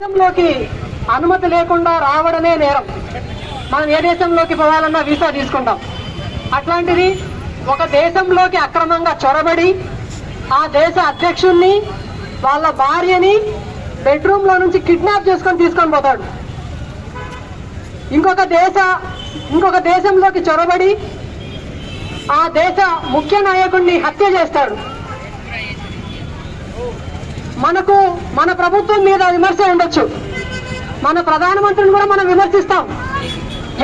దేశంలోకి అనుమతి లేకుండా రావడమే నేరం. మనం ఏ దేశంలోకి పోవాలన్నా వీసా తీసుకుంటాం. అట్లాంటిది ఒక దేశంలోకి అక్రమంగా చొరబడి ఆ దేశ అధ్యక్షుణ్ణి వాళ్ళ భార్యని బెడ్రూమ్ లో నుంచి కిడ్నాప్ చేసుకొని తీసుకొని పోతాడు. ఇంకొక దేశంలోకి చొరబడి ఆ దేశ ముఖ్య నాయకుడిని హత్య చేస్తాడు. మన ప్రభుత్వం మీద విమర్శ ఉండొచ్చు, మన ప్రధానమంత్రిని కూడా మనం విమర్శిస్తాం.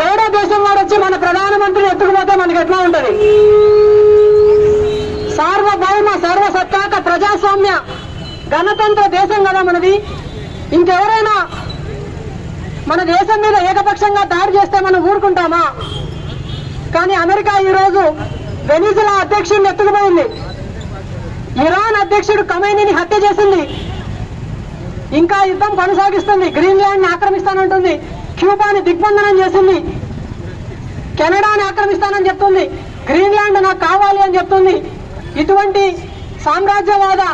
ఏడో దేశం వాడు వచ్చి మన ప్రధానమంత్రిని ఎత్తుకుపోతే మనకి ఎట్లా ఉంటది? సార్వభౌమ సర్వసత్తాక ప్రజాస్వామ్య గణతంత్ర దేశం కదా మనది. ఇంకెవరైనా మన దేశం మీద ఏకపక్షంగా దాడి చేస్తే మనం ఊరుకుంటామా? కానీ అమెరికా ఈరోజు వెనిజులా అధ్యక్షుడిని ఎత్తుకుపోయింది, ఇరాన్ అధ్యక్షుడు ఖమైనీని హత్య చేసింది, ఇంకా యుద్ధం కొనసాగిస్తుంది, గ్రీన్లాండ్ ని ఆక్రమిస్తానంటుంది, క్యూబాని దిగ్బంధనం చేసింది, కెనడాని ఆక్రమిస్తానని చెప్తుంది, గ్రీన్లాండ్ నాకు కావాలి అని చెప్తుంది. ఇటువంటి సామ్రాజ్యవాద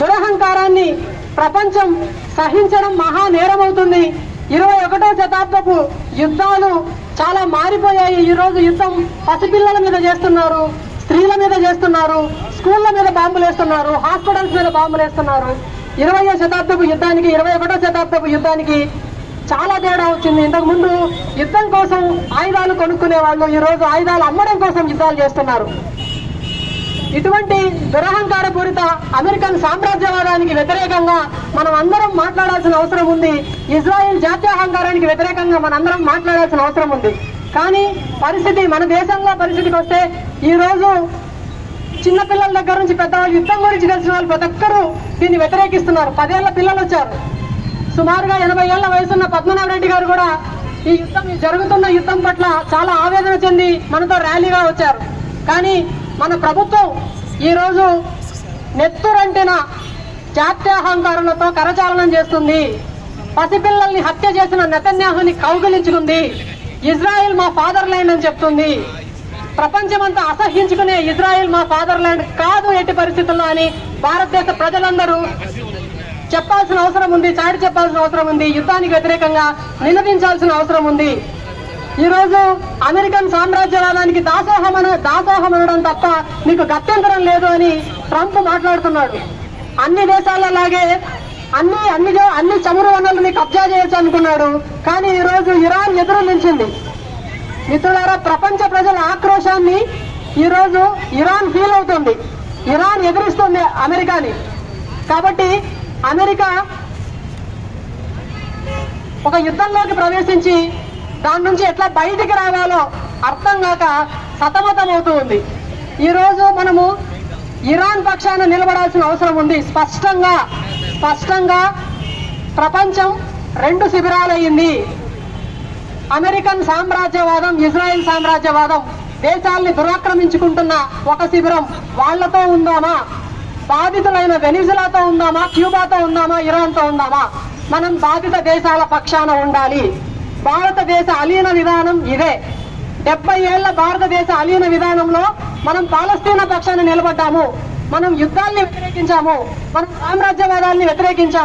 దురహంకారాన్ని ప్రపంచం సహించడం మహా నేరమవుతుంది. 21వ శతాబ్దపు యుద్ధాలు చాలా మారిపోయాయి. ఈ రోజు యుద్ధం పసిపిల్లల మీద చేస్తున్నారు, స్త్రీల మీద చేస్తున్నారు, స్కూళ్ల మీద బాంబులు వేస్తున్నారు, హాస్పిటల్స్ మీద బాంబులు వేస్తున్నారు. 20వ శతాబ్దపు యుద్ధానికి 21వ శతాబ్దపు యుద్ధానికి చాలా తేడా వచ్చింది. ఇంతకు ముందు యుద్ధం కోసం ఆయుధాలు కొనుక్కునే వాళ్ళు ఈ రోజు ఆయుధాలు అమ్మడం కోసం యుద్ధాలు చేస్తున్నారు. ఇటువంటి దురహంకారపూరిత అమెరికన్ సామ్రాజ్యవాదానికి వ్యతిరేకంగా మనం అందరం మాట్లాడాల్సిన అవసరం ఉంది. ఇజ్రాయెల్ జాత్యాహంకారానికి వ్యతిరేకంగా మనందరం మాట్లాడాల్సిన అవసరం ఉంది. కానీ పరిస్థితి మన దేశంలో పరిస్థితికి వస్తే ఈ రోజు చిన్నపిల్లల దగ్గర నుంచి పెద్దవాళ్ళు యుద్ధం గురించి తెలిసిన వాళ్ళు ప్రతి ఒక్కరూ దీన్ని వ్యతిరేకిస్తున్నారు. 10 ఏళ్ల పిల్లలు వచ్చారు. సుమారుగా 80 ఏళ్ల వయసున్న పద్మనాభరెడ్డి గారు కూడా ఈ జరుగుతున్న యుద్ధం పట్ల చాలా ఆవేదన చెంది మనతో ర్యాలీగా వచ్చారు. కానీ మన ప్రభుత్వం ఈరోజు నెత్తురంటిన జాత్యాహంకారులతో కరచాలనం చేస్తుంది. పసిపిల్లల్ని హత్య చేసిన నెతన్యాహుని కౌగిలించుకుంది. ఇజ్రాయెల్ మా ఫాదర్ ల్యాండ్ అని చెప్తుంది. ప్రపంచమంతా అసహ్యించుకునే ఇజ్రాయెల్ మా ఫాదర్ ల్యాండ్ కాదు ఎట్టి పరిస్థితుల్లో అని భారతదేశ ప్రజలందరూ చెప్పాల్సిన అవసరం ఉంది, చాటి చెప్పాల్సిన అవసరం ఉంది, యుద్ధానికి వ్యతిరేకంగా నినదించాల్సిన అవసరం ఉంది. ఈ రోజు అమెరికన్ సామ్రాజ్యవాదానికి దాసోహం అనడం తప్ప మీకు గత్యంతరం లేదు అని ట్రంప్ మాట్లాడుతున్నాడు. అన్ని దేశాలలాగే అన్ని చమురు వనరులని కబ్జా చేయొచ్చు అనుకున్నాడు. కానీ ఈ రోజు ఇరాన్ ఎదురు నిలిచింది. మిత్రులారా, ప్రపంచ ప్రజల ఆక్రోశాన్ని ఈ రోజు ఇరాన్ ఫీల్ అవుతుంది. ఇరాన్ ఎదురిస్తుంది అమెరికాని. కాబట్టి అమెరికా ఒక యుద్ధంలోకి ప్రవేశించి దాని నుంచి ఎట్లా బయటికి రావాలో అర్థం కాక సతమతం అవుతూ ఉంది. ఈ రోజు మనము ఇరాన్ పక్షాన నిలబడాల్సిన అవసరం ఉంది. స్పష్టంగా ప్రపంచం 2 శిబిరాలయ్యింది. అమెరికన్ సామ్రాజ్యవాదం, ఇజ్రాయెల్ సామ్రాజ్యవాదం దేశాల్ని దురాక్రమించుకుంటున్న ఒక శిబిరం. వాళ్లతో ఉందామా? బాధితులైన వెనిజులాతో ఉందామా? క్యూబాతో ఉందామా? ఇరాన్తో ఉందామా? మనం బాధిత దేశాల పక్షాన ఉండాలి. భారతదేశ అలీన విధానం ఇదే. 70 ఏళ్ల భారతదేశ అలీన విధానంలో మనం పాలస్తీనా పక్షాన నిలబడ్డాము, మనం యుద్ధాన్ని వ్యతిరేకించాము, మనం సామ్రాజ్యవాదాన్ని వ్యతిరేకించాము.